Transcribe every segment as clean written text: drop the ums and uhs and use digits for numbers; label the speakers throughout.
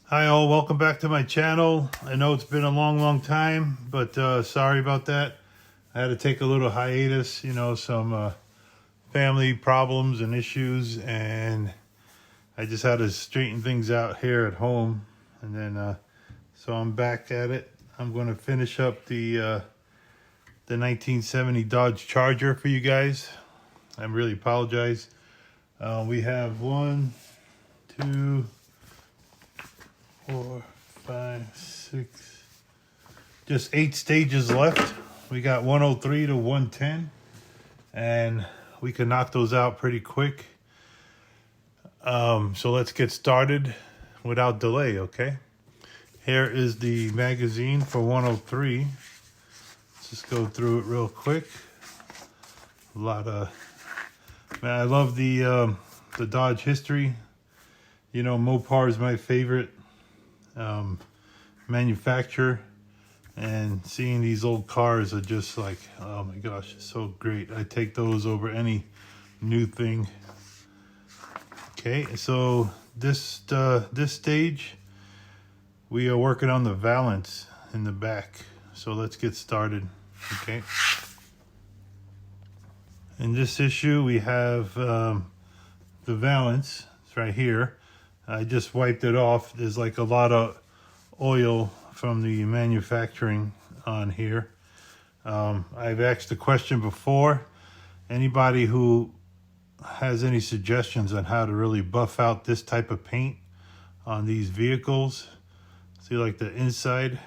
Speaker 1: Hi all, welcome back to my channel. I know it's been a long time, but sorry about that. I had to take a little hiatus, some family problems and issues, and I just had to straighten things out here at home. And then, so I'm back at it. I'm going to finish up the 1970 Dodge Charger for you guys. I really apologize. We have 1, 2, 4, 5, 6, just 8 stages left. We got 103 to 110, and we can knock those out pretty quick. So let's get started without delay, okay? Here is the magazine for 103. Let's just go through it real quick. A lot of, man, I love the Dodge history. You know, Mopar is my favorite manufacturer, and seeing these old cars are just like, oh my gosh, it's so great. I take those over any new thing. Okay, so this stage we are working on the valance in the back, so let's get started. Okay, in this issue we have the valance. It's right here. I just wiped it off. There's like a lot of oil from the manufacturing on here. I've asked the question before. Anybody who has any suggestions on how to really buff out this type of paint on these vehicles? See, like the inside,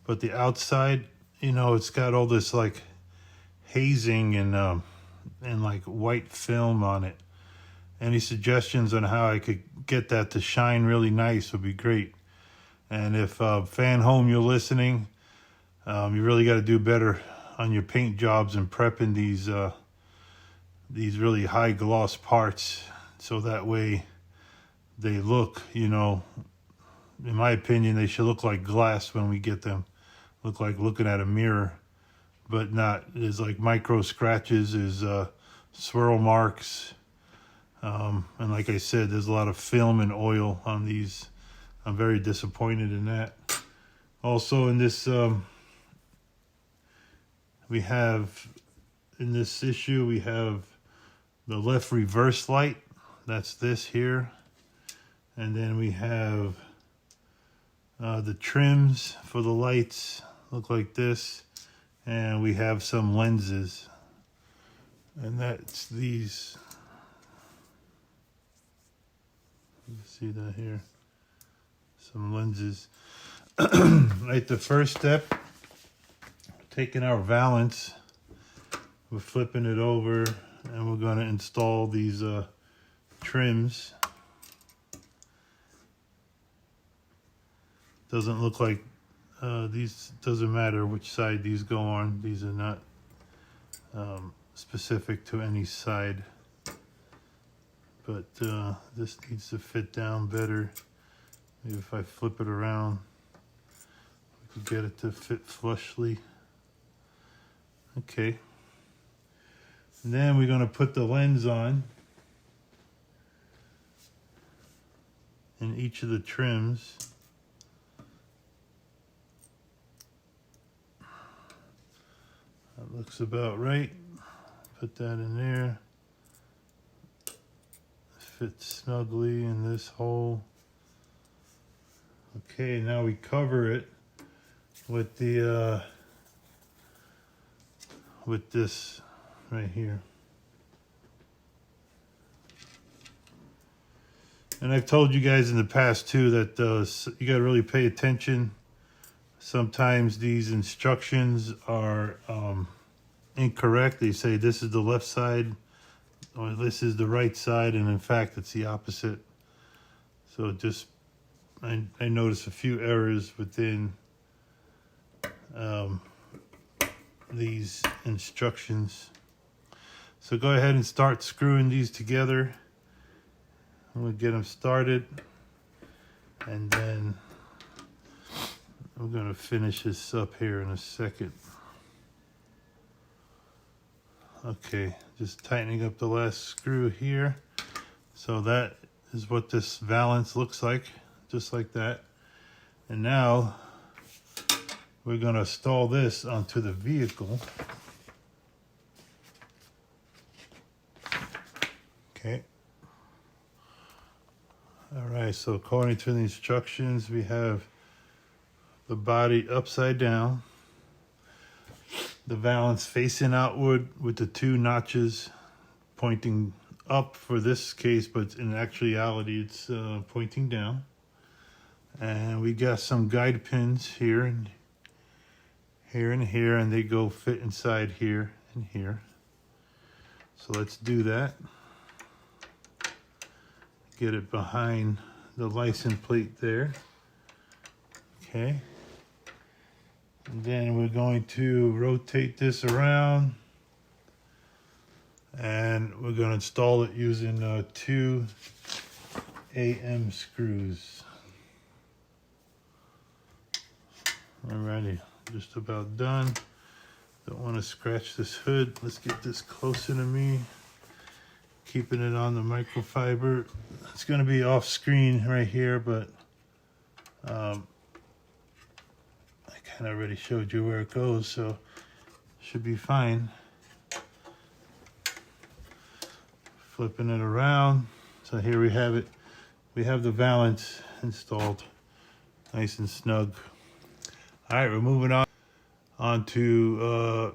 Speaker 1: but the outside, it's got all this like hazing and like white film on it. Any suggestions on how I could get that to shine really nice would be great. And if Fanhome, you're listening, you really got to do better on your paint jobs and prepping these really high gloss parts, so that way they look, in my opinion, they should look like glass when we get them. Look like looking at a mirror, but not. There's like micro scratches, there's swirl marks. And like I said, there's a lot of film and oil on these. I'm very disappointed in that. Also in this, we have, in this issue, we have the left reverse light. That's this here. And then we have the trims for the lights, look like this. And we have some lenses. And that's these. You see that here? Some lenses. Right, the first step, taking our valance, we're flipping it over, and we're going to install these trims. Doesn't look like these, doesn't matter which side these go on. These are not specific to any side. But this needs to fit down better. Maybe if I flip it around, we could get it to fit flushly. Okay. And then we're going to put the lens on in each of the trims. That looks about right. Put that in there. Fits snugly in this hole. Okay, now we cover it with the with this right here. And I've told you guys in the past too that you got to really pay attention. Sometimes these instructions are incorrect. They say this is the left side, or this is the right side, and in fact it's the opposite. So just I noticed a few errors within these instructions. So go ahead and start screwing these together. I'm going to get them started, and then I'm going to finish this up here in a second. Okay, just tightening up the last screw here. So that is what this valance looks like. just like that. And now we're going to install this onto the vehicle. Okay. All right, so according to the instructions, we have the body upside down, the valance facing outward with the 2 notches pointing up for this case, but in actuality it's pointing down. And we got some guide pins here and here and here, and they go fit inside here and here. So let's do that. Get it behind the license plate there. Okay. And then we're going to rotate this around, and we're going to install it using 2 AM screws. Alrighty, just about done. Don't want to scratch this hood. Let's get this closer to me. Keeping it on the microfiber. It's going to be off screen right here, but I kind of already showed you where it goes, so should be fine. Flipping it around. So here we have it. We have the valance installed nice and snug. All right, we're moving on to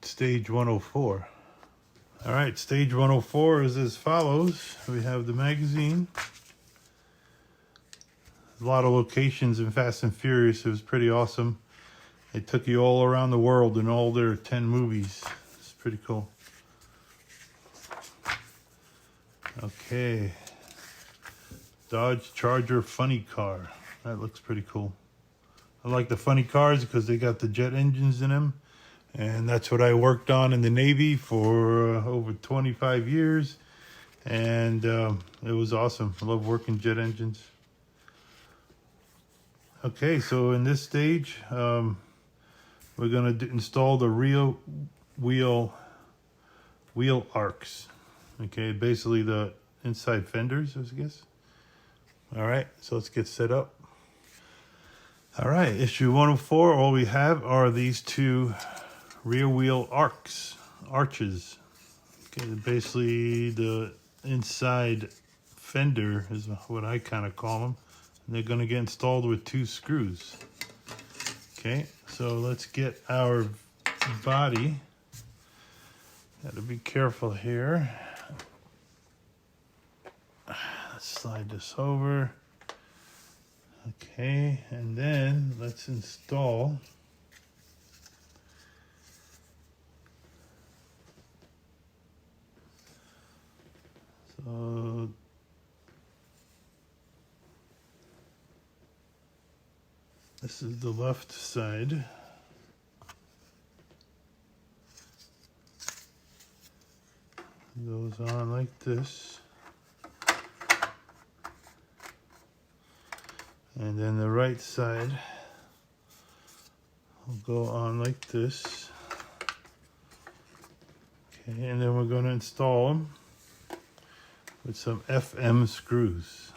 Speaker 1: stage 104. All right, stage 104 is as follows. We have the magazine. A lot of locations in Fast and Furious. It was pretty awesome. They took you all around the world in all their 10 movies. It's pretty cool. Okay. Dodge Charger funny car. That looks pretty cool. I like the funny cars because they got the jet engines in them. And that's what I worked on in the Navy for over 25 years. And it was awesome. I love working jet engines. Okay, so in this stage, we're going to install the rear wheel arcs. Okay, basically the inside fenders, I guess. All right, so let's get set up. All right, issue 104, all we have are these 2 rear wheel arches. Okay, basically the inside fender is what I kind of call them. And they're going to get installed with 2 screws. Okay, so let's get our body. Got to be careful here. Let's slide this over. Okay, and then let's install so this is the left side. Goes on like this. And then the right side will go on like this. Okay, and then we're going to install them with some FM screws.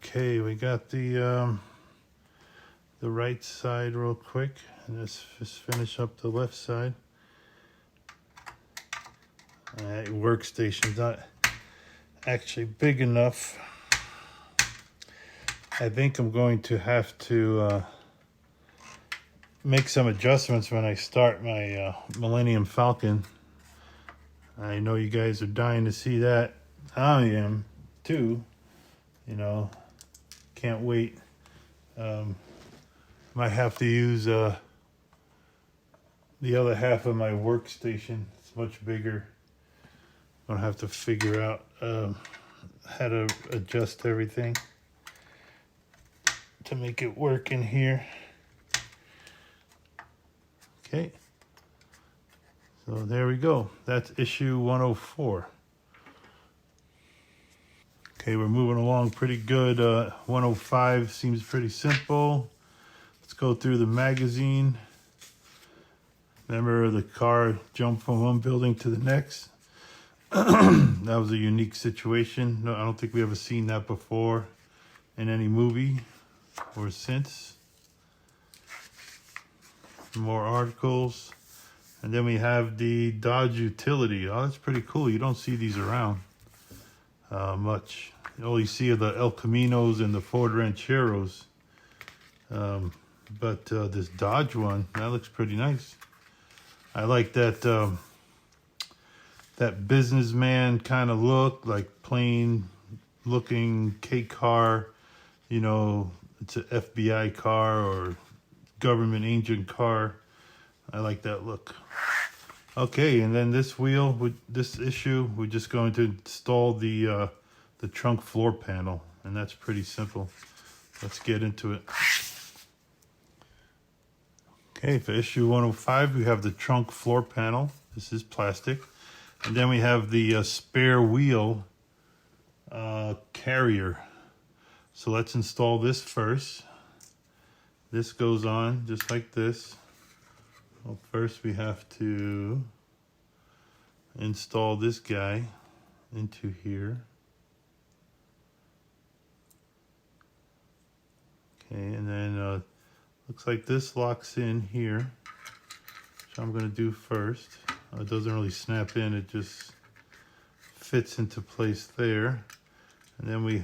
Speaker 1: Okay, we got the right side real quick, and let's just finish up the left side. All right, workstation's not actually big enough. I think I'm going to have to make some adjustments when I start my Millennium Falcon. I know you guys are dying to see that. I am too. You know, can't wait. Might have to use the other half of my workstation. It's much bigger. I'll have to figure out how to adjust everything to make it work in here. Okay. So there we go. That's issue 104. Okay, we're moving along pretty good. 105 seems pretty simple. Let's go through the magazine. Remember, the car jumped from one building to the next. That was a unique situation. No, I don't think we ever seen that before in any movie or since. More articles. And then we have the Dodge utility. Oh, that's pretty cool. You don't see these around much. All you see are the El Caminos and the Ford Rancheros. But this Dodge one, that looks pretty nice. I like that that businessman kind of look, like plain looking K car. You know, it's an FBI car or government agent car. I like that look. Okay, and then this wheel, with this issue, we're just going to install the trunk floor panel, and that's pretty simple. Let's get into it. Okay, for issue 105, we have the trunk floor panel. This is plastic. And then we have the spare wheel carrier. So let's install this first. This goes on just like this. Well, first we have to install this guy into here. Okay, and then looks like this locks in here, which I'm going to do first. It doesn't really snap in, it just fits into place there. And then we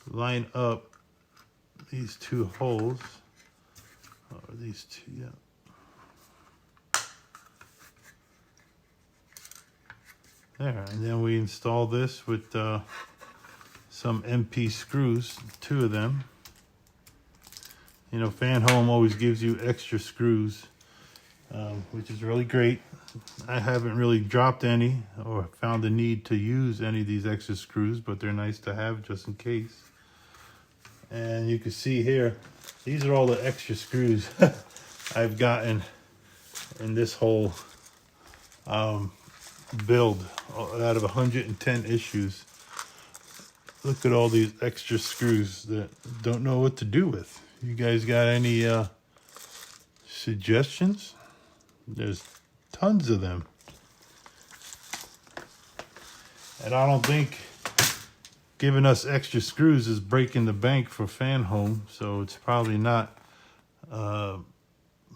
Speaker 1: line up these two holes, or these two, yeah. There, and then we install this with some MP screws, 2 of them. You know, Fanhome always gives you extra screws, which is really great. I haven't really dropped any or found the need to use any of these extra screws, but they're nice to have just in case. And you can see here, these are all the extra screws I've gotten in this whole build out of 110 issues. Look at all these extra screws that don't know what to do with. You guys got any suggestions? There's tons of them. And I don't think giving us extra screws is breaking the bank for Fanhome, so it's probably not a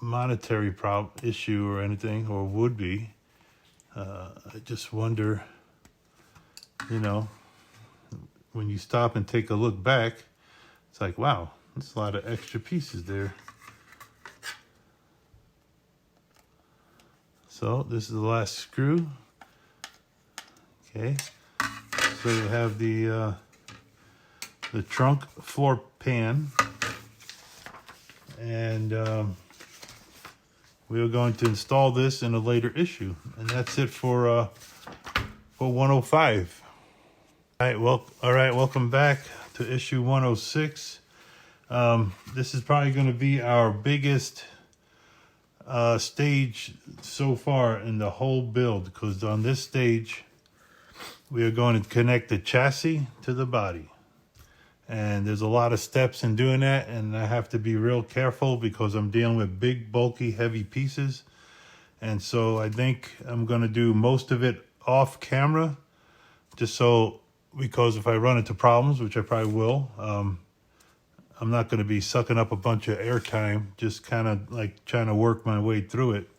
Speaker 1: monetary issue or anything, or would be. I just wonder, you know, when you stop and take a look back, it's like, wow, that's a lot of extra pieces there. So this is the last screw. Okay, so you have the trunk floor pan, and we are going to install this in a later issue, and that's it for 105. All right, welcome back to issue 106. This is probably going to be our biggest stage so far in the whole build, because on this stage we are going to connect the chassis to the body, and there's a lot of steps in doing that, and I have to be real careful because I'm dealing with big, bulky, heavy pieces. And so I think I'm going to do most of it off camera, just so, because if I run into problems, which I probably will, I'm not going to be sucking up a bunch of airtime, just kind of like trying to work my way through it.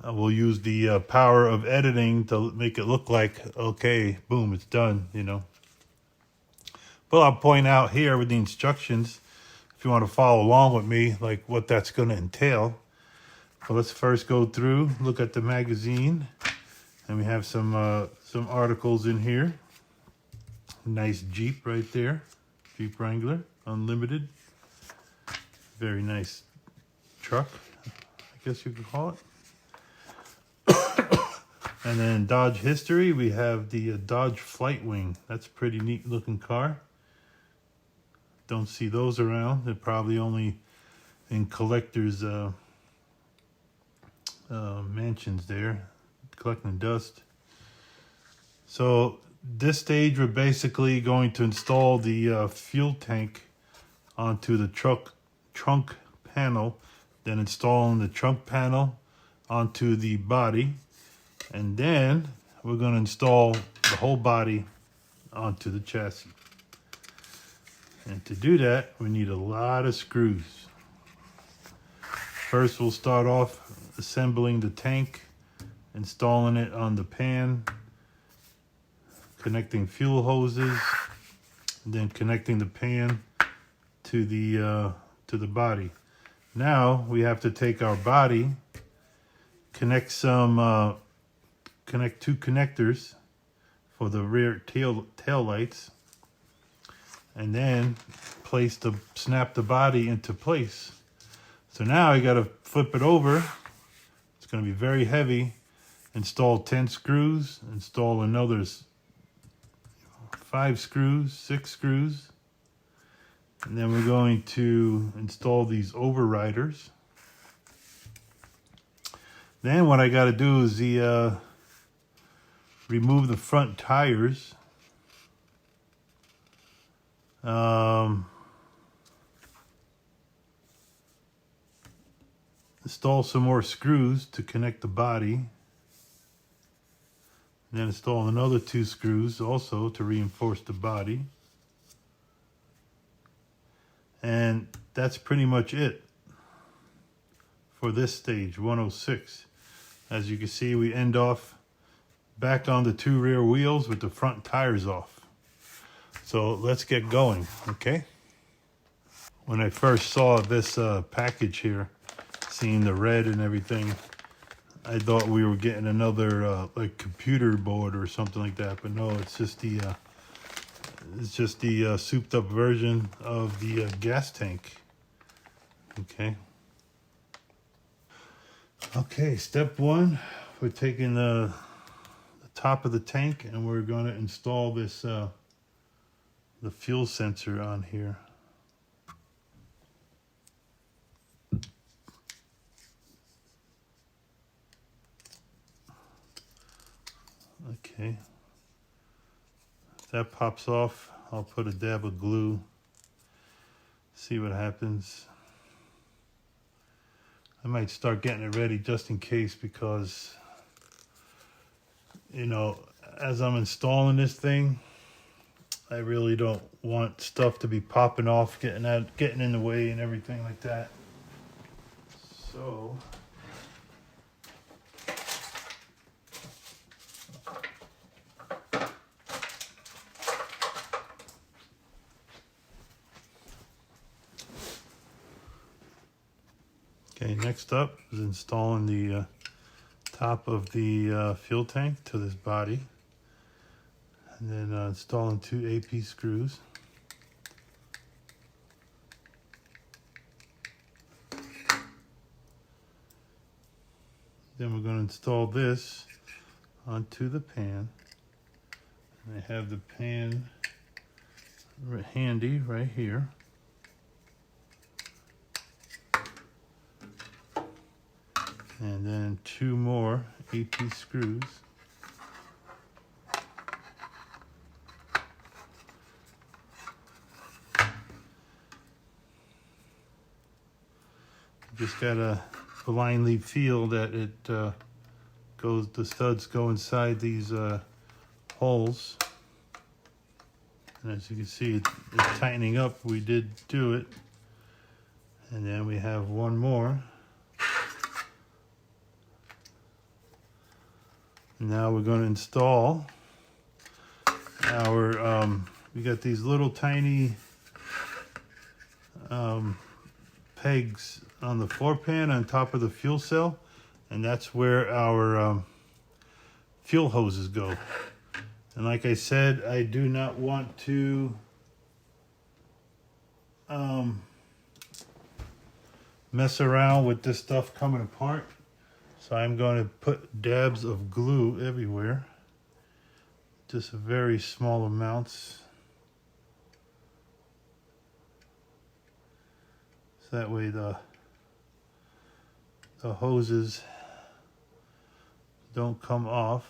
Speaker 1: We'll use the power of editing to make it look like, okay, boom, it's done, you know. But I'll point out here with the instructions, if you want to follow along with me, like what that's going to entail. So let's first go through, look at the magazine, and we have some articles in here. Nice Jeep right there, Jeep Wrangler Unlimited. Very nice truck, I guess you could call it. And then Dodge history, we have the Dodge Flightwing. That's a pretty neat looking car. Don't see those around. They're probably only in collectors' mansions there, collecting dust. So this stage, we're basically going to install the fuel tank onto the trunk panel, then installing the trunk panel onto the body. And then we're going to install the whole body onto the chassis. And to do that, we need a lot of screws. First, we'll start off assembling the tank, installing it on the pan, connecting fuel hoses, and then connecting the pan to the body. Now we have to take our body, connect two connectors for the rear tail lights, and then snap the body into place. So now I got to flip it over. It's going to be very heavy. Install 10 screws, install another 5 screws, 6 screws. And then we're going to install these overriders. Then what I got to do is remove the front tires. Install some more screws to connect the body. And then install another 2 screws also to reinforce the body. And that's pretty much it for this stage, 106. As you can see, we end off back on the 2 rear wheels with the front tires off. So let's get going, okay? When I first saw this package here, seeing the red and everything, I thought we were getting another like computer board or something like that, but no, it's just the souped up version of the gas tank. Okay. Okay, step 1, we're taking the top of the tank and we're going to install this the fuel sensor on here. Okay. If that pops off, I'll put a dab of glue, see what happens. I might start getting it ready just in case, because, you know, as I'm installing this thing, I really don't want stuff to be popping off, getting in the way and everything like that. So okay, next up is installing the top of the fuel tank to this body, and then installing 2 AP screws. Then we're going to install this onto the pan. And I have the pan handy right here. And then 2 more AP screws. Just gotta blindly feel that it the studs go inside these holes. And as you can see, it's tightening up. We did do it. And then we have 1 more. Now we're going to install our, we got these little tiny pegs on the floor pan on top of the fuel cell, and that's where our fuel hoses go. And like I said, I do not want to mess around with this stuff coming apart. So I'm going to put dabs of glue everywhere, just very small amounts. So that way the hoses don't come off.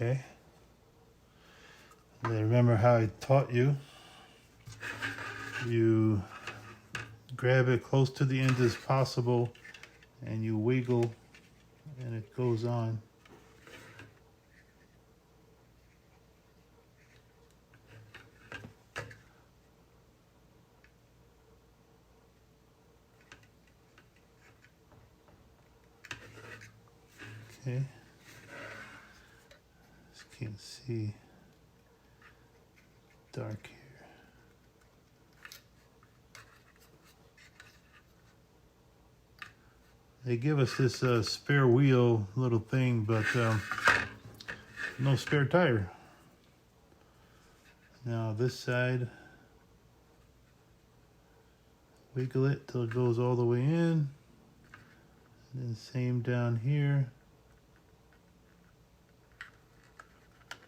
Speaker 1: Okay. And then remember how I taught you. You grab it close to the end as possible and you wiggle and it goes on. Okay. Just can't see. Dark here. They give us this spare wheel little thing, but no spare tire. Now this side, wiggle it till it goes all the way in. And then same down here.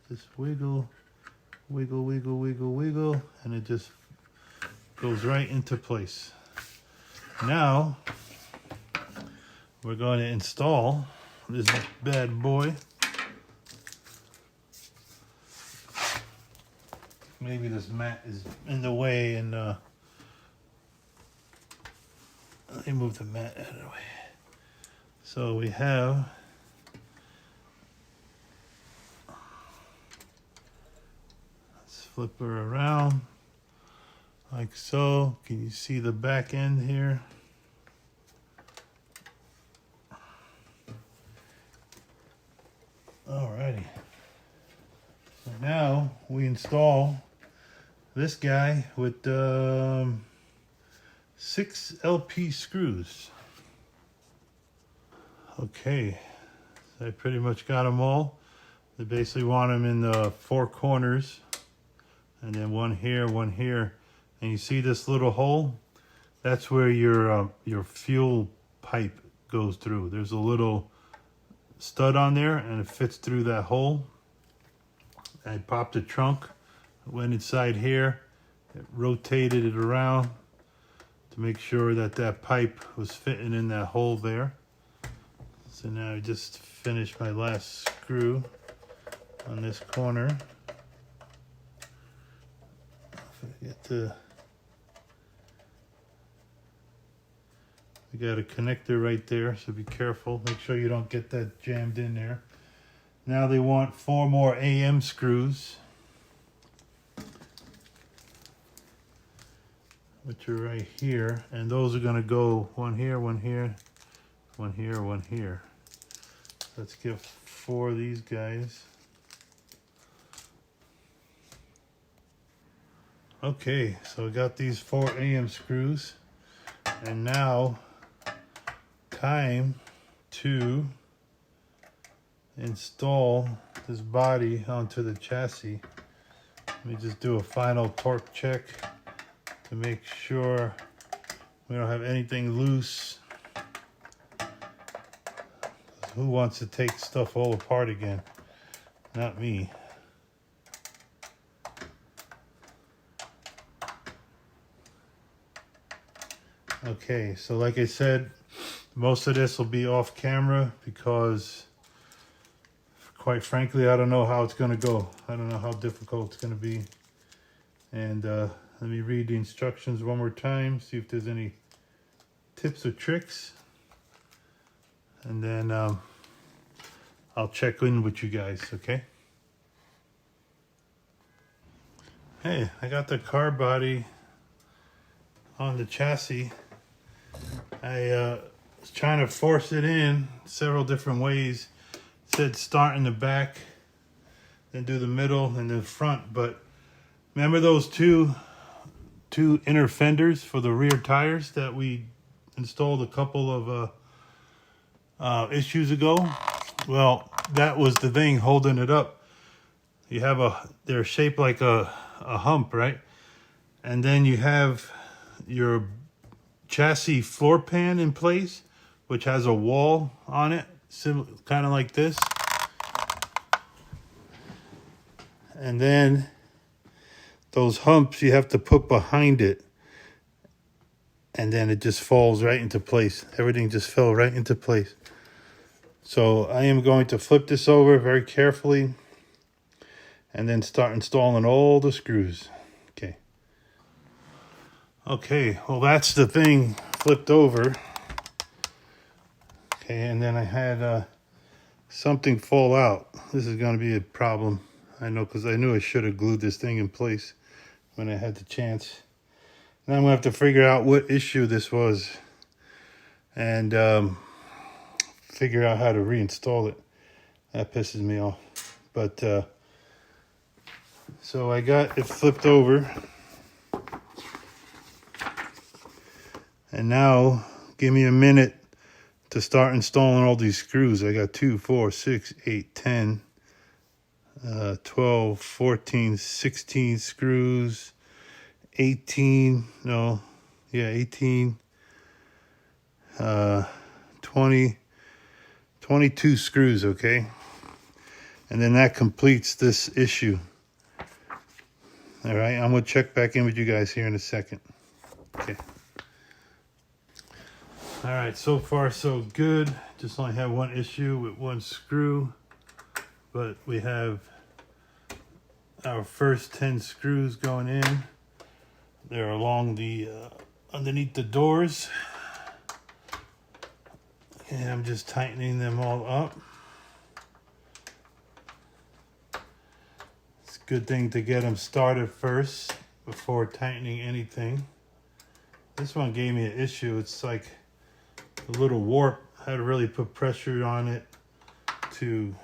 Speaker 1: Just wiggle, wiggle, wiggle, wiggle, wiggle, and it just goes right into place. Now, we're going to install this bad boy. Maybe this mat is in the way, and let me move the mat out of the way. So we have flip her around like so. Can you see the back end here? Alrighty. So now we install this guy with 6 LP screws. Okay, so I pretty much got them all. They basically want them in the 4 corners. And then one here, and you see this little hole? That's where your fuel pipe goes through. There's a little stud on there, and it fits through that hole. I popped the trunk, went inside here, it rotated it around to make sure that that pipe was fitting in that hole there. So now I just finished my last screw on this corner. We got a connector right there, so be careful. Make sure you don't get that jammed in there. Now they want 4 more AM screws, which are right here, and those are going to go one here, one here, one here, one here. Let's get 4 of these guys. Okay, so we got these 4 AM screws, and now time to install this body onto the chassis. Let me just do a final torque check to make sure we don't have anything loose. Who wants to take stuff all apart again? Not me. Okay, so like I said, most of this will be off camera because, quite frankly, I don't know how it's going to go. I don't know how difficult it's going to be. And let me read the instructions one more time, see if there's any tips or tricks. And then I'll check in with you guys, okay? Hey, I got the car body on the chassis. I was trying to force it in several different ways. It said start in the back, then do the middle and the front. But remember those two inner fenders for the rear tires that we installed a couple of issues ago? Well, that was the thing holding it up. You have they're shaped like a hump, right? And then you have your chassis floor pan in place, which has a wall on it, kind of like this. And then those humps you have to put behind it, and then it just falls right into place. Everything just fell right into place. So I am going to flip this over very carefully and then start installing all the screws. Okay. Okay, well that's the thing flipped over. Okay, and then I had something fall out. This is going to be a problem. I know, because I knew I should have glued this thing in place when I had the chance. Now I'm going to have to figure out what issue this was and figure out how to reinstall it. That pisses me off. But so I got it flipped over. And now give me a minute to start installing all these screws. I got 2, 4, 6, 8, 10, 12, 14, 16 screws, 18, 18, 20, 22 screws, okay? And then that completes this issue. All right, I'm gonna check back in with you guys here in a second. Okay. All right, so far so good. Just only have one issue with one screw, but we have our first 10 screws going in. They're along the underneath the doors. And I'm just tightening them all up. It's a good thing to get them started first before tightening anything. This one gave me an issue. It's like a little warp. I had to really put pressure on it to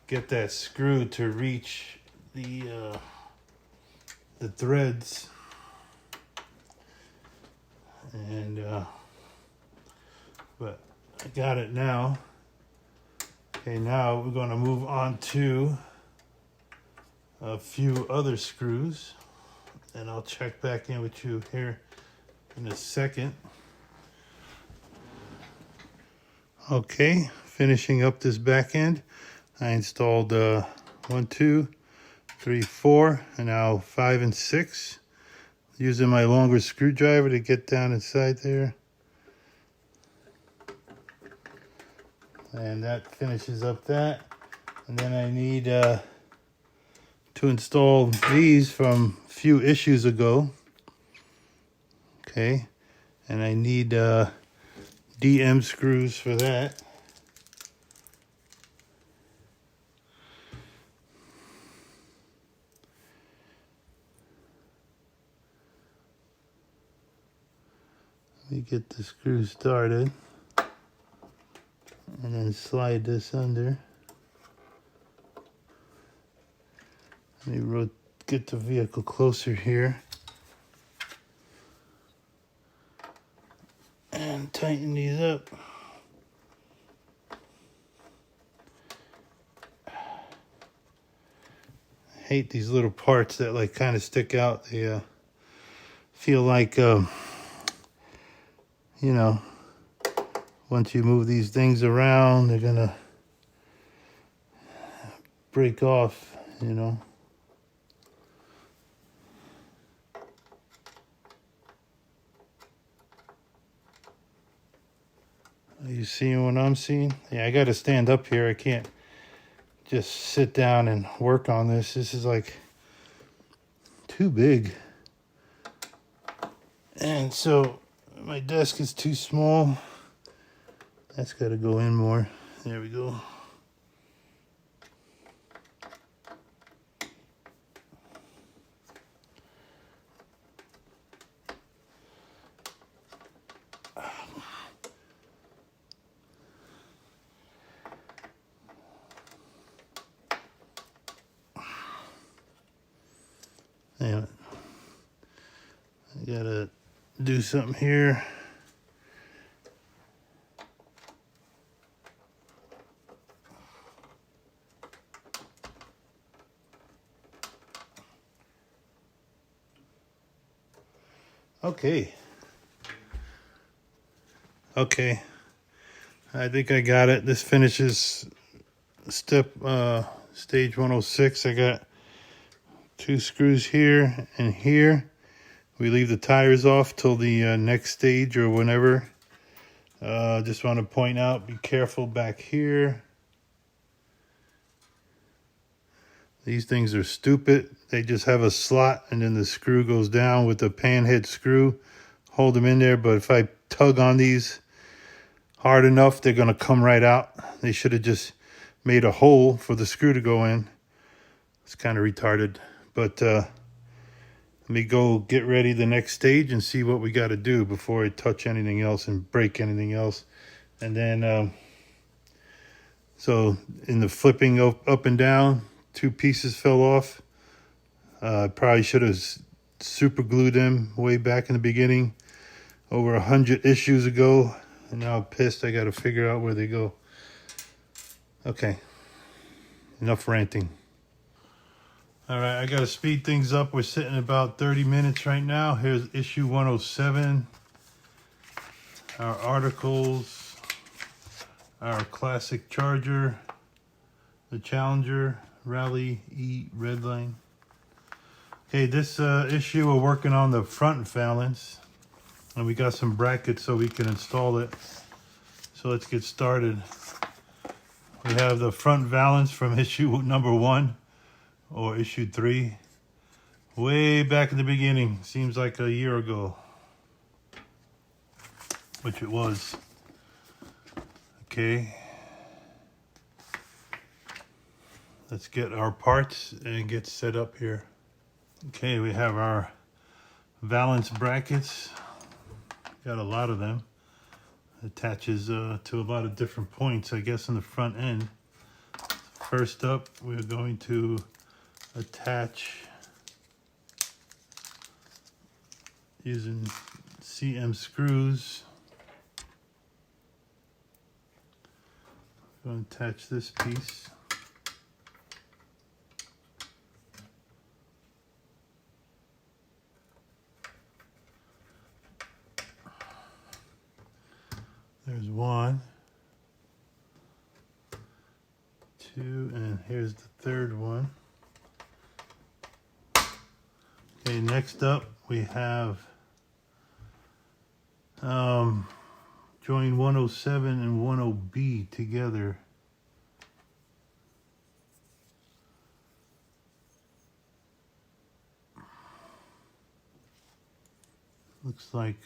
Speaker 1: get that screw to reach the threads. And but I got it now. Okay, now we're going to move on to a few other screws, and I'll check back in with you here in a second. Okay, finishing up this back end. I installed 1, 2, 3, 4, and now 5 and 6. Using my longer screwdriver to get down inside there. And that finishes up that. And then I need to install these from a few issues ago. Okay, and I need DM screws for that. Let me get the screw started. And then slide this under. Let me get the vehicle closer here. And tighten these up. I hate these little parts that like kind of stick out. They feel like, you know, once you move these things around, they're gonna break off, you know. Are you seeing what I'm seeing? Yeah, I gotta stand up here. I can't just sit down and work on this. This is like too big. And so my desk is too small. That's got to go in more. There we go. Damn it. I gotta do something here. Okay. Okay. I think I got it. This finishes stage 106. I got 2 screws here and here. We leave the tires off till the next stage or whenever. Just want to point out, be careful back here. These things are stupid. They just have a slot and then the screw goes down with the pan head screw. Hold them in there, but if I tug on these hard enough, they're gonna come right out. They should have just made a hole for the screw to go in. It's kind of retarded, but let me go get ready the next stage and see what we got to do before I touch anything else and break anything else. And then, so in the flipping up and down, 2 pieces fell off. Probably should have super glued them way back in the beginning, over 100 issues ago. And now I'm pissed. I got to figure out where they go. Okay, enough ranting. All right, I got to speed things up. We're sitting about 30 minutes right now. Here's issue 107. Our articles, our classic Charger, the Challenger, Rally E Redline. Okay, this issue we're working on the front valance. And we got some brackets so we can install it. So let's get started. We have the front valance from issue number 1. Or issue 3, way back in the beginning. Seems like a year ago, which it was. Okay, let's get our parts and get set up here. Okay, we have our valance brackets. Got a lot of them. Attaches to a lot of different points, I guess, in the front end. First up, we're going to attach using CM screws. I'm going to attach this piece. There's 1, 2, and here's the third one. Okay, next up we have join 107 and 10B together. Looks like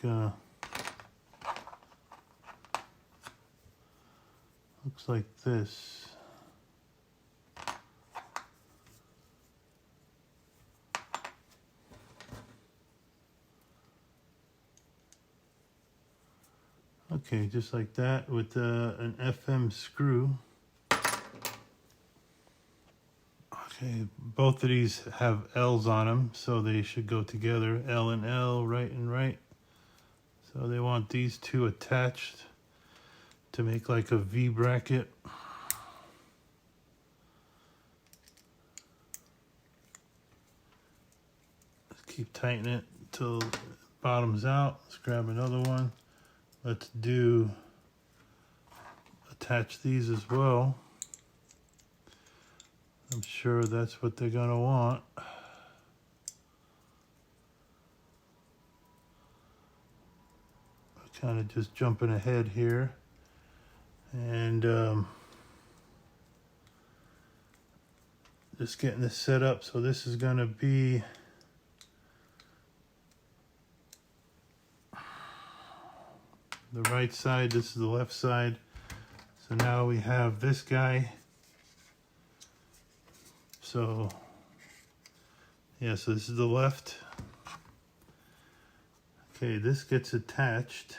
Speaker 1: this. Okay, just like that with an FM screw. Okay, both of these have L's on them, so they should go together. L and L, right and right. So they want these 2 attached to make like a V bracket. Let's keep tightening it until it bottoms out. Let's grab another one. Let's attach these as well. I'm sure that's what they're gonna want. Kind of just jumping ahead here. And just getting this set up. So this is gonna be the right side, this is the left side. So now we have this guy. So yeah, so this is the left. Okay, this gets attached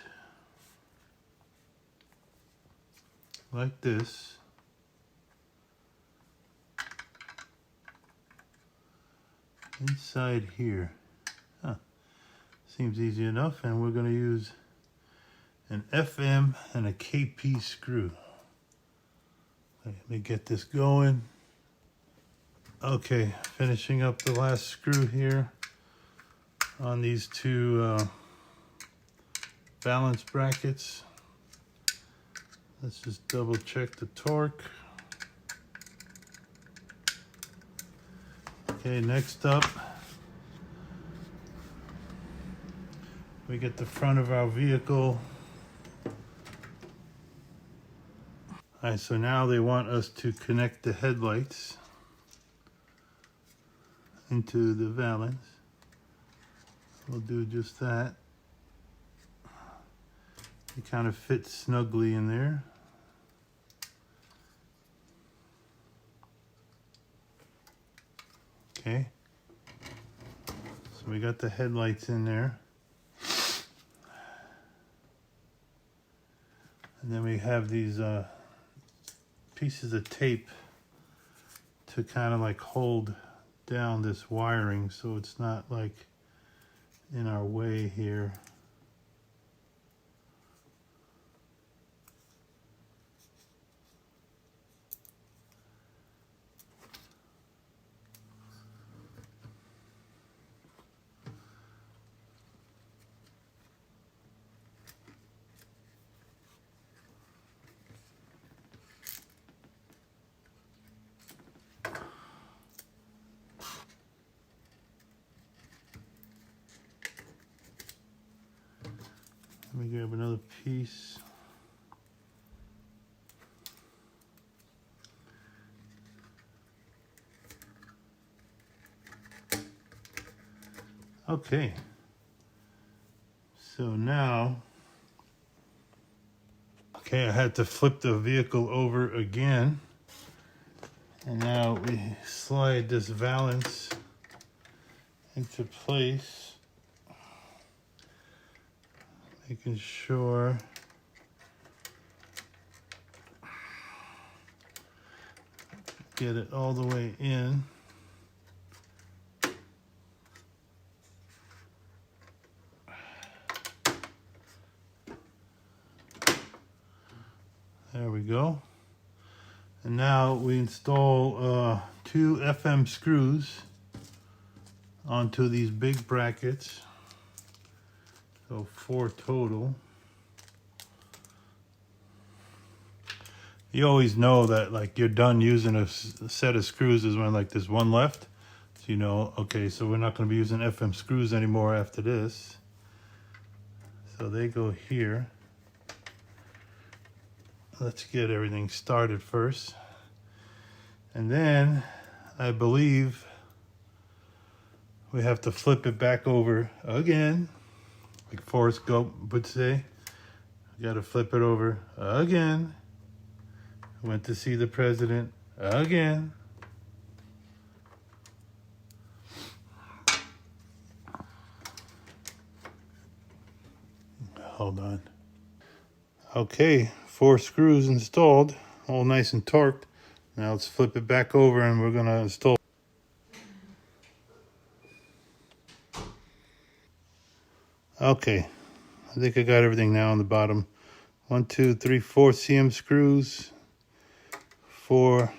Speaker 1: like this. Inside here. Seems easy enough, and we're going to use an FM and a KP screw. Let me get this going. Okay, finishing up the last screw here on these 2 balance brackets. Let's just double check the torque. Okay, next up, we get the front of our vehicle. All right, so now they want us to connect the headlights. into the valance. We'll do just that. It kind of fits snugly in there. Okay. So we got the headlights in there. And then we have these pieces of tape to kind of like hold down this wiring so it's not like in our way here. Let me grab another piece. Okay. So now, okay, I had to flip the vehicle over again. And now we slide this valance into place. Making sure get it all the way in. There we go. And now we install 2 FM screws onto these big brackets. So 4 total. You always know that like you're done using a set of screws is when like there's one left. So you know, okay, so we're not going to be using FM screws anymore after this. So they go here. Let's get everything started first. And then I believe we have to flip it back over again. Like Forrest Gump would say, we got to flip it over again. Went to see the president again. Hold on. Okay, 4 screws installed, all nice and torqued. Now let's flip it back over and we're gonna install. Okay, I think I got everything now on the bottom. 1, 2, 3, 4 CM screws, 4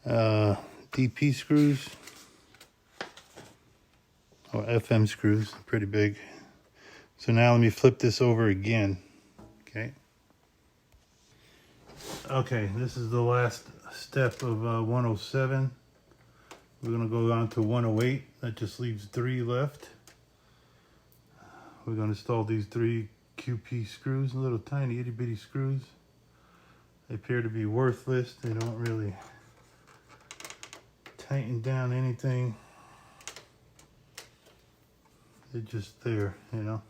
Speaker 1: DP screws, or FM screws, pretty big. So now let me flip this over again. Okay. Okay, this is the last step of 107. We're gonna go on to 108. That just leaves 3 left. We're gonna install these 3 QP screws, little tiny itty bitty screws. They appear to be worthless. They don't really tighten down anything. They're just there, you know.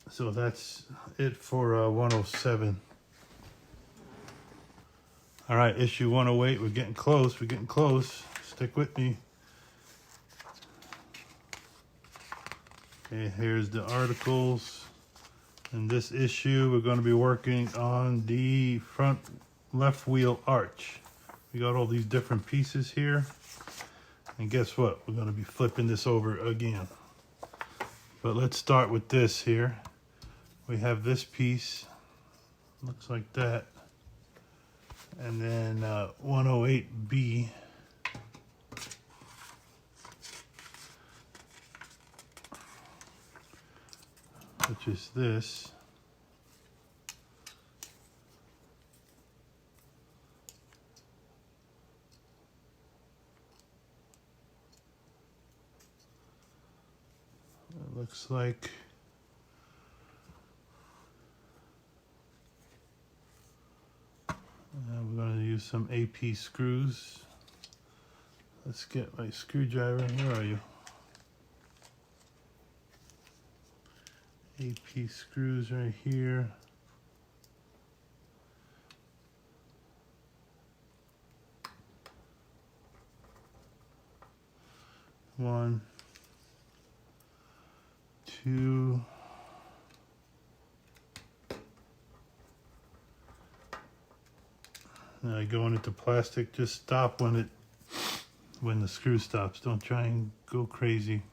Speaker 1: So that's it for 107. All right, issue 108. We're getting close. We're getting close. Stick with me. Okay, here's the articles. In this issue, we're going to be working on the front left wheel arch. We got all these different pieces here. And guess what? We're going to be flipping this over again. But let's start with this here. We have this piece. Looks like that. And then 108B. Which is this. It looks like we're going to use some AP screws. Let's get my screwdriver. Where are you? AP screws right here. One, two, now I go into plastic. Just stop when the screw stops. Don't try and go crazy.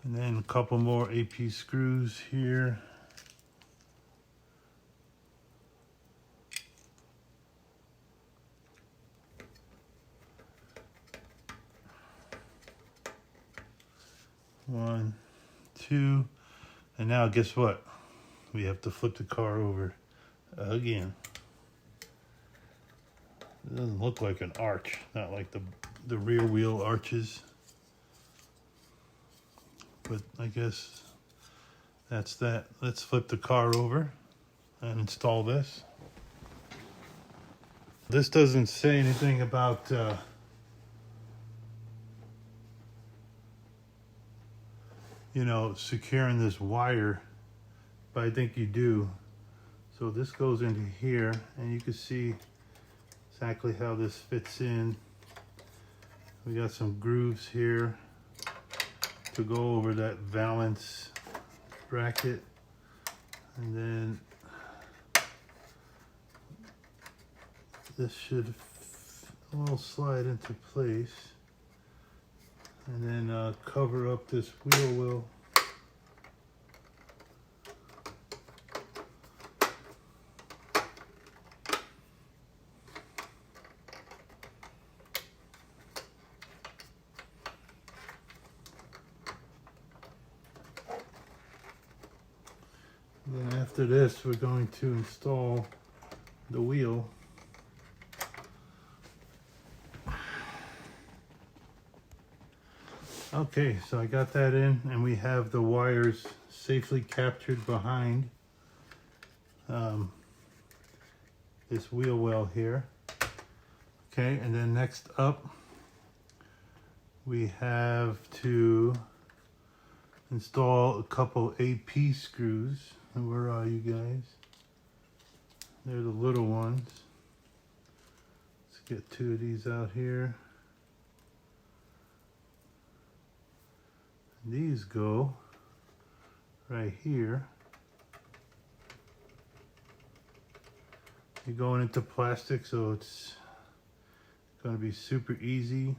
Speaker 1: And then a couple more AP screws here. One, two, and now guess what? We have to flip the car over again. It doesn't look like an arch, not like the rear wheel arches. But I guess that's that. Let's flip the car over and install this. This doesn't say anything about you know, securing this wire, but I think you do. So this goes into here, and you can see exactly how this fits in. We got some grooves here to go over that valance bracket, and then this should all slide into place, and then cover up this wheel well. And then after this, we're going to install the wheel. Okay, so I got that in, and we have the wires safely captured behind this wheel well here. Okay, and then next up, we have to install a couple AP screws. And where are you guys? They're the little ones. Let's get two of these out here. These go right here. You're going into plastic, so it's going to be super easy.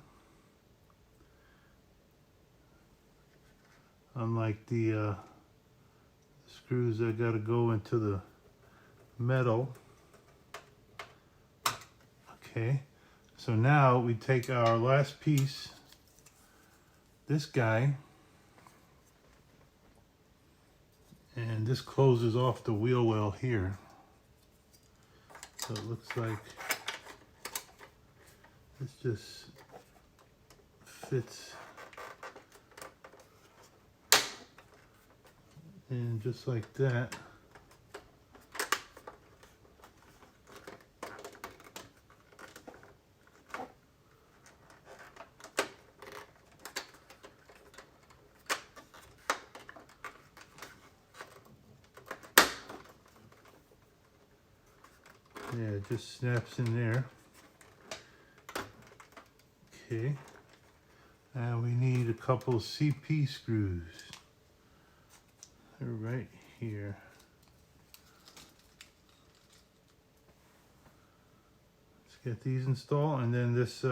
Speaker 1: Unlike the screws that got to go into the metal. Okay, so now we take our last piece, this guy, and this closes off the wheel well here. So it looks like this just fits in just like that. Yeah, it just snaps in there. Okay, and we need a couple CP screws. They're right here. Let's get these installed, and then this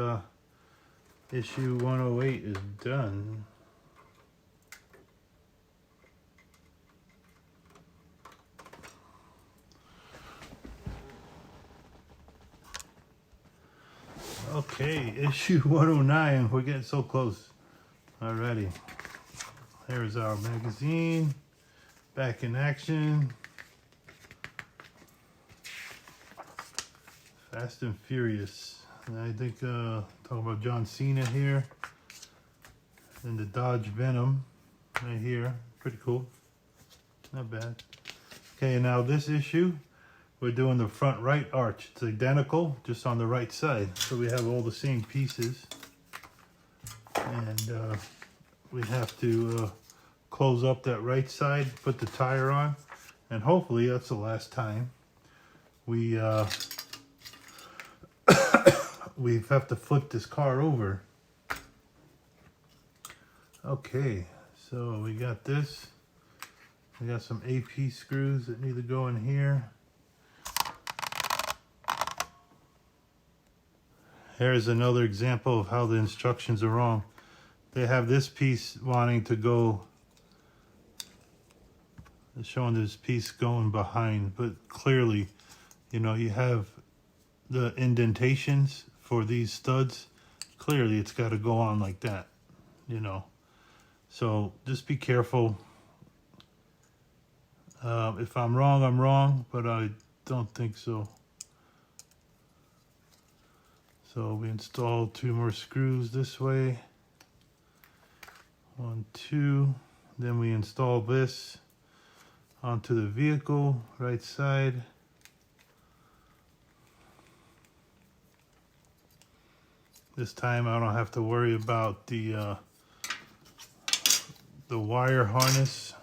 Speaker 1: issue 108 is done. Okay, issue 109, we're getting so close. Alrighty, here's our magazine, back in action. Fast and Furious. And I think, talking about John Cena here. And the Dodge Venom right here. Pretty cool. Not bad. Okay, now this issue, we're doing the front right arch. It's identical, just on the right side. So we have all the same pieces. And we have to close up that right side, put the tire on, and hopefully that's the last time we we have to flip this car over. Okay, so we got this. We got some AP screws that need to go in here. Here's another example of how the instructions are wrong. They have this piece wanting to go, showing this piece going behind, but clearly, you know, you have the indentations for these studs. Clearly it's got to go on like that, you know. So just be careful. If I'm wrong, but I don't think so. So we installed 2 more screws this way. 1, 2. Then we install this onto the vehicle, right side. This time I don't have to worry about the wire harness.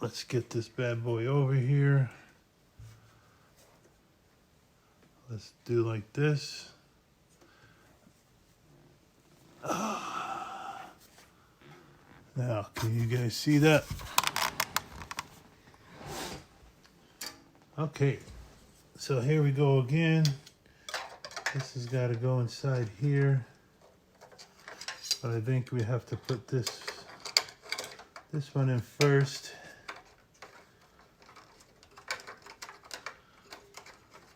Speaker 1: Let's get this bad boy over here. Let's do like this. Now, can you guys see that? Okay, so here we go again. This has got to go inside here. But I think we have to put this one in first.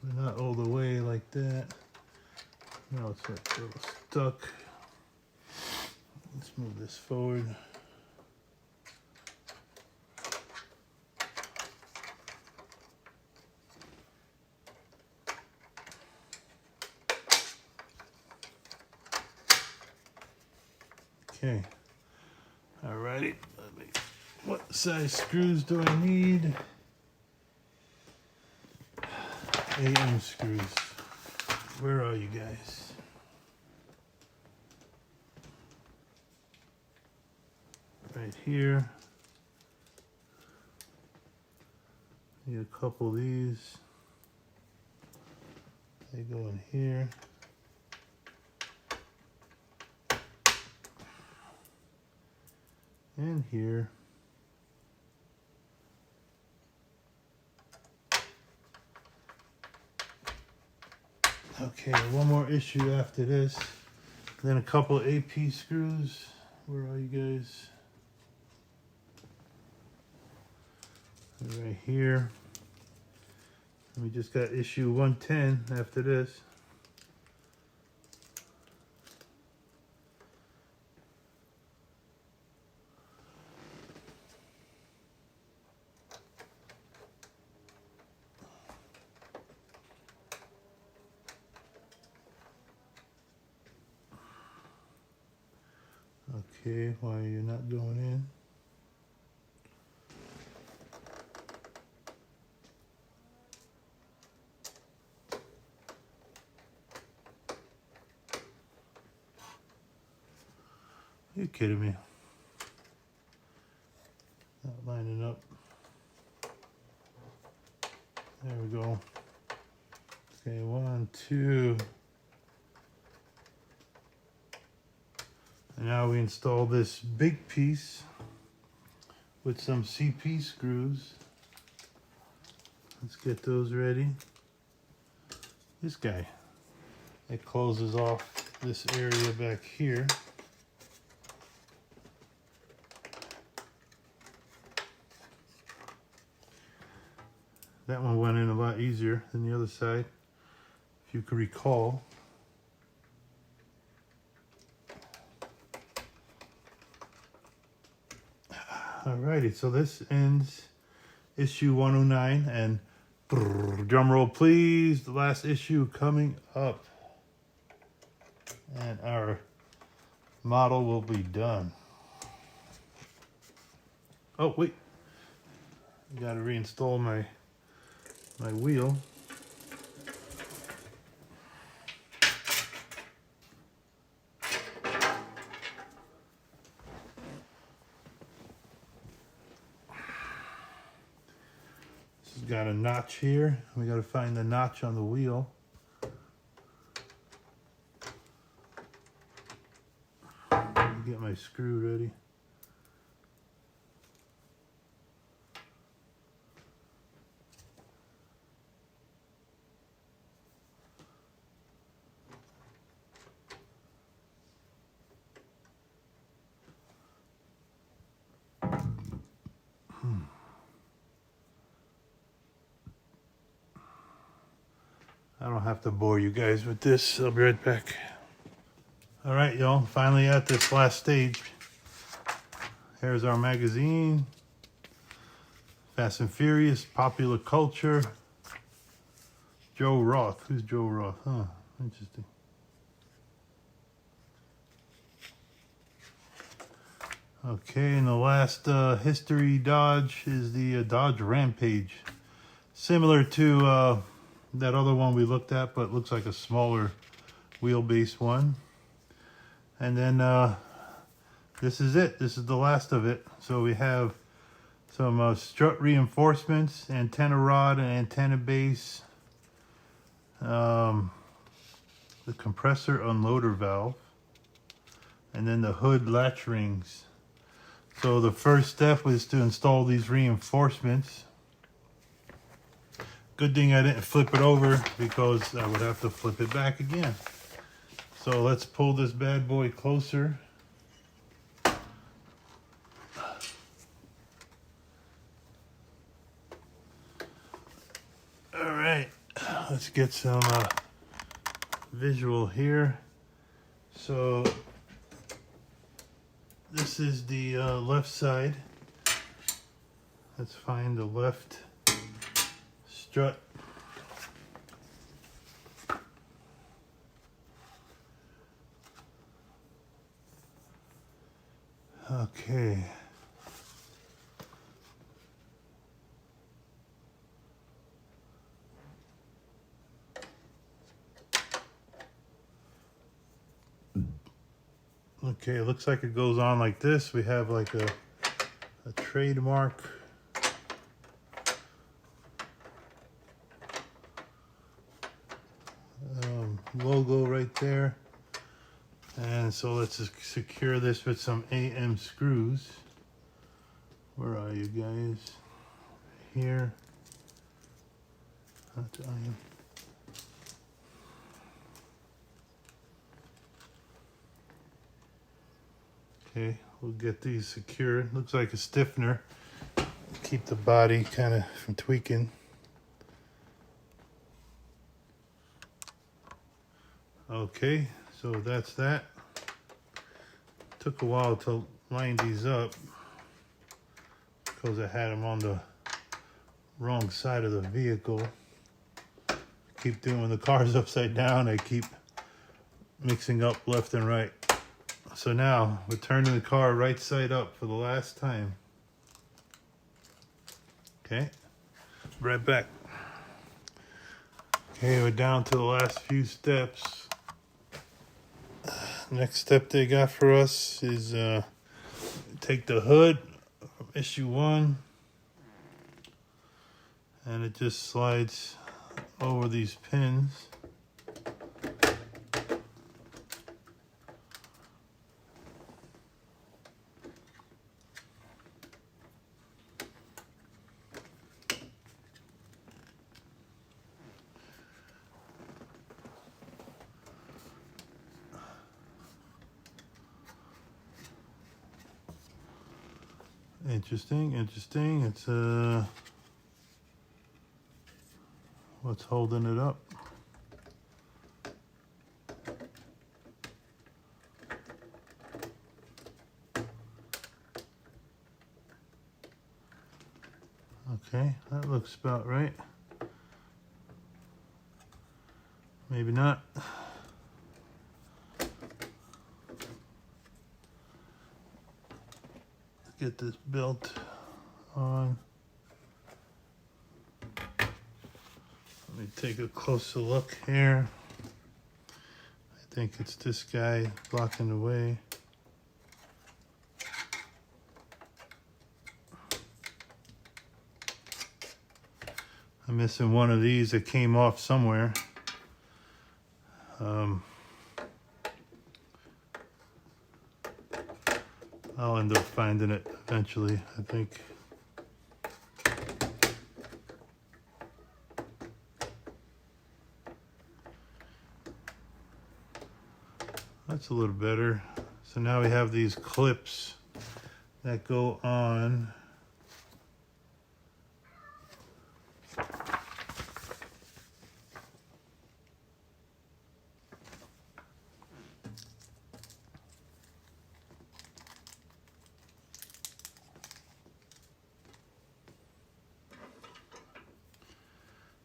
Speaker 1: But not all the way like that. Now it's a little stuck. Let's move this forward. Okay, alrighty, what size screws do I need? AM screws, where are you guys? Right here. Need a couple of these. They go in here. And here. Okay, one more issue after this. Then a couple of AP screws. Where are you guys? Right here. We just got issue 110 after this. Okay, why you're not going in? You kidding me? Not lining up. There we go. Okay, 1, 2. And now we install this big piece with some CP screws. Let's get those ready. This guy, it closes off this area back here. That one went in a lot easier than the other side, if you can recall. Alrighty, so this ends issue 109, and drum roll please, the last issue coming up. And our model will be done. Oh, wait, I gotta reinstall my wheel. This has got a notch here. We gotta find the notch on the wheel. Get my screw ready. I don't have to bore you guys with this. I'll be right back. All right, y'all. Finally at this last stage. Here's our magazine. Fast and Furious, Popular Culture. Joe Roth. Who's Joe Roth? Huh, interesting. Okay, and the last history Dodge is the Dodge Rampage. Similar to that other one we looked at, but looks like a smaller wheelbase one. And then this is it. This is the last of it. So we have some strut reinforcements, antenna rod and antenna base, the compressor unloader valve, and then the hood latch rings. So the first step was to install these reinforcements. Good thing I didn't flip it over because I would have to flip it back again. So let's pull this bad boy closer. All right, let's get some visual here. So this is the left side. Let's find the left strut. Okay. Okay, it looks like it goes on like this. We have like a trademark. Logo right there. And so let's just secure this with some AM screws. Where are you guys? Here. That's iron. Okay, we'll get these secured. Looks like a stiffener. Keep the body kind of from tweaking. Okay, so that's that. Took a while to line these up because I had them on the wrong side of the vehicle. Keep doing the cars upside down. I keep mixing up left and right. So now we're turning the car right side up for the last time. Okay, right back. Okay, we're down to the last few steps. Next step they got for us is take the hood from issue 1 and it just slides over these pins. Interesting. It's what's holding it up? Okay, that looks about right. Maybe not. Let's get this belt on. Let me take a closer look here. I think it's this guy blocking the way. I'm missing one of these that came off somewhere. I'll end up finding it eventually, I think. That's a little better. So now we have these clips that go on.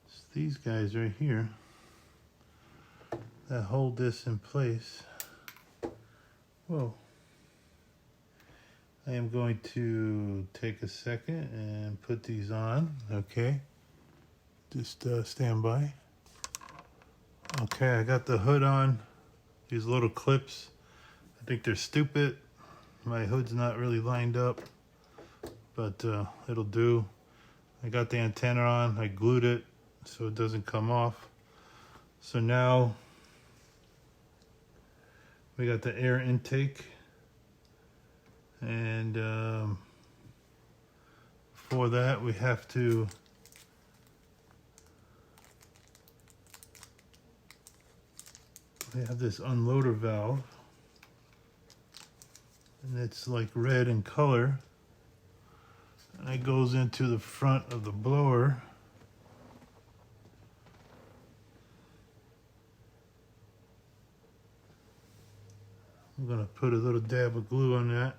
Speaker 1: It's these guys right here that hold this in place. Whoa. I am going to take a second and put these on. Okay. Just stand by. Okay, I got the hood on. These little clips. I think they're stupid. My hood's not really lined up, but it'll do. I got the antenna on. I glued it so it doesn't come off. So now we got the air intake, and for that we have to have this unloader valve, and it's like red in color, and it goes into the front of the blower. I'm gonna put a little dab of glue on that.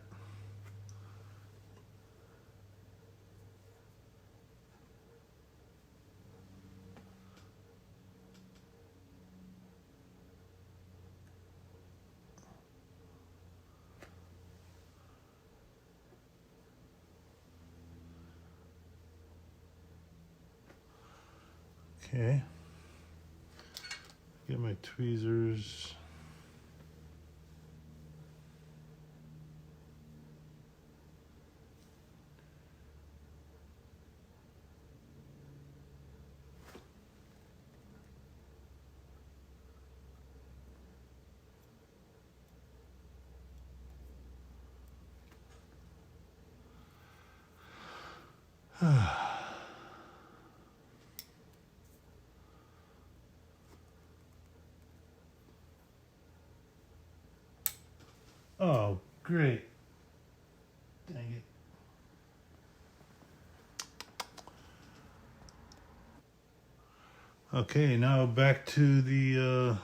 Speaker 1: Okay. Get my tweezers. Oh, great. Dang it. Okay, now back to the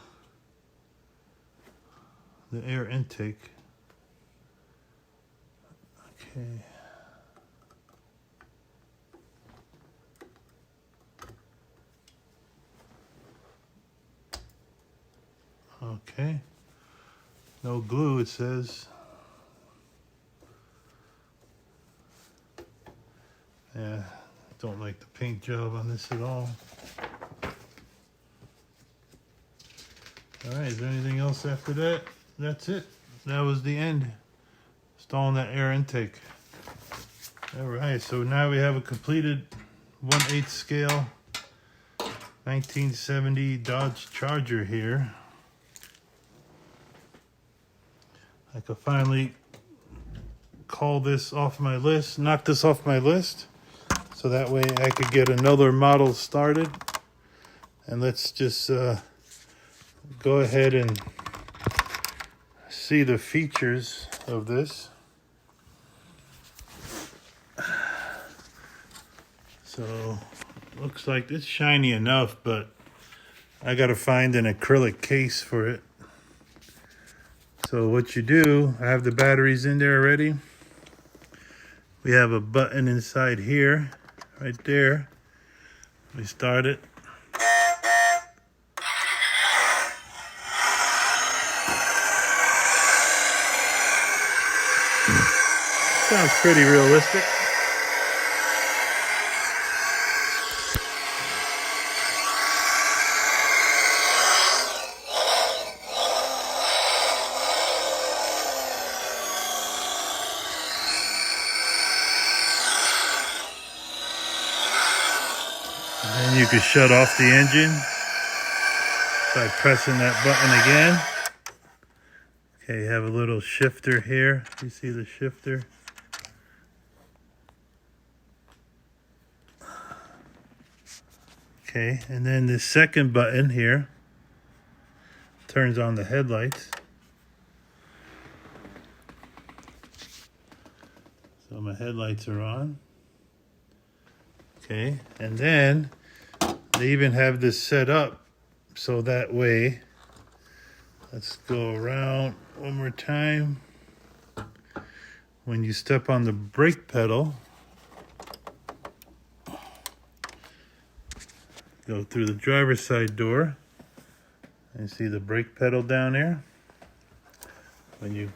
Speaker 1: air intake. Okay. Okay. No glue, it says. Yeah, don't like the paint job on this at all. All right, is there anything else after that? That's it. That was the end. Installing that air intake. All right, so now we have a completed 1/8 scale 1970 Dodge Charger here. I could finally call this off my list, knock this off my list, so that way I could get another model started. And let's just go ahead and see the features of this. So looks like it's shiny enough, but I gotta find an acrylic case for it. So what you do, I have the batteries in there already. We have a button inside here, right there. We start it. Sounds pretty realistic. And then you can shut off the engine by pressing that button again. Okay, you have a little shifter here. You see the shifter? Okay, and then the second button here turns on the headlights. So my headlights are on. Okay, and then they even have this set up so that way, let's go around one more time. When you step on the brake pedal, go through the driver's side door, and you see the brake pedal down there. When you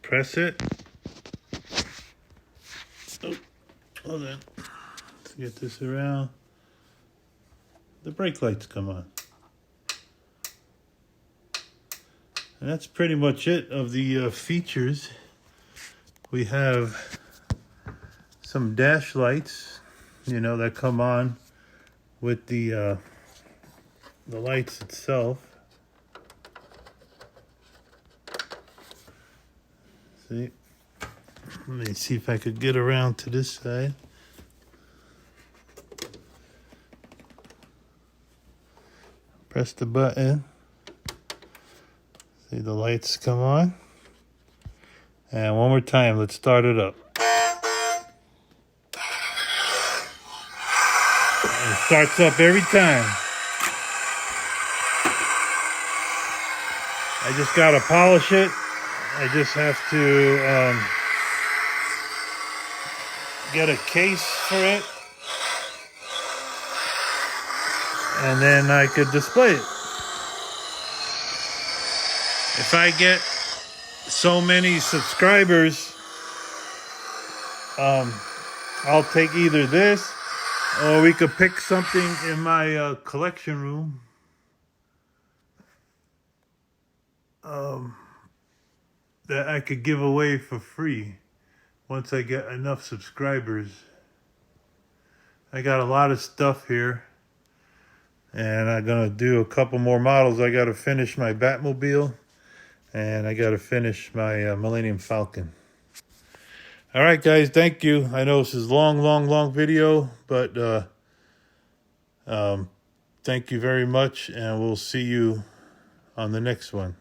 Speaker 1: press it, oh, hold on, let's get this around. The brake lights come on. And that's pretty much it of the features. We have some dash lights, you know, that come on with the lights itself. See? Let me see if I could get around to this side. Press the button. See the lights come on. And one more time, let's start it up. It starts up every time. I just gotta polish it. I just have to get a case for it. And then I could display it. If I get so many subscribers, I'll take either this or we could pick something in my collection room that I could give away for free once I get enough subscribers. I got a lot of stuff here, and I'm gonna do a couple more models. I gotta finish my Batmobile, and I gotta finish my Millennium Falcon. All right, guys, thank you. I know this is long video, but thank you very much, and we'll see you on the next one.